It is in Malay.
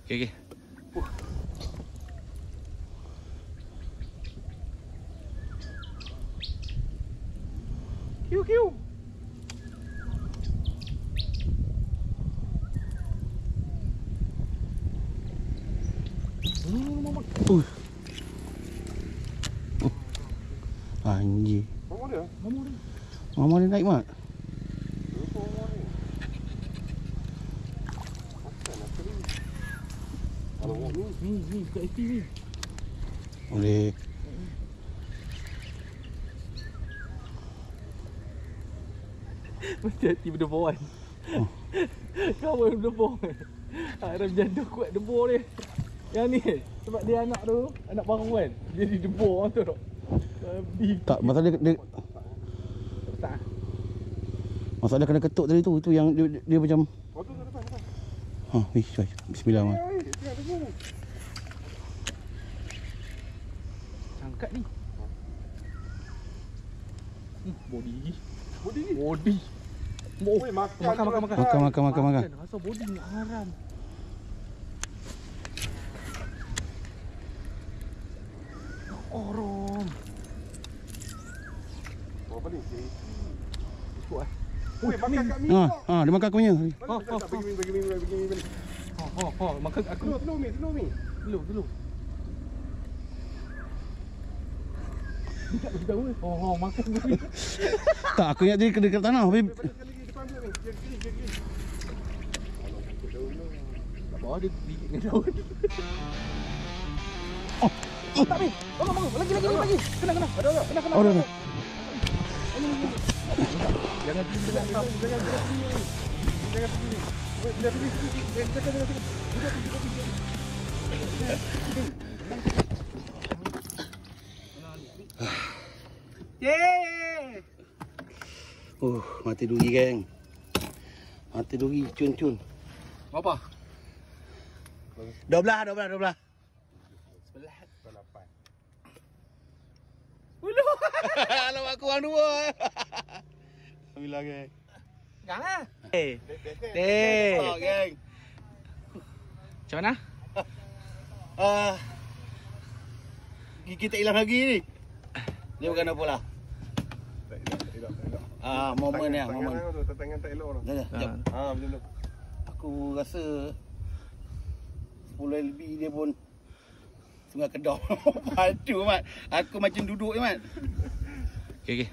Okey. Kiu kiu. Anjir. Mama dia? Mama dia naik mat. Ni kat SP ni. Boleh. Mesti hati berdeburan. Kawan berdeburan. Harap jatuh kuat debur dia. Yang ni sebab dia anak tu, anak baru kan. Dia di debur tu. Tak, masalah dia tak. masalah kena ketuk tadi tu. Itu yang dia macam. Oh tu depan. Ha, bismillah mat. Angkat ni. Body. Body. Makan. Rasa body ni haram. Orom. Apa ni? Ikut ah. Oi, makan kat mi. Dia makan aku punya. Bagi mi. Makan aku. Telur mi. Telur. Tidak tahu. Makan mi. Tak, aku ingat dia kena dekat tanah. Habis Depan dia ni. Kiri. Tak apa, dia gigit dengan daun. Tak mi. Bangun. Lagi. Kena. Oh, dah. Jangan pergi. Jangan Yeay. Mati duri geng. Mati duri cun. Berapa? 12. Sebelah 8. Alamak, kurang 2. Alhamdulillah geng. Jangan. Oh, geng. Macam mana? Gigi tak hilang lagi ni. Ni bukan apa lah. Momen ni. Tangan tak elok tu. Sekejap. Macam tu. Aku rasa 10 LB dia pun Sungai Kedah. Padu mat. Aku macam duduk je mat. Okey.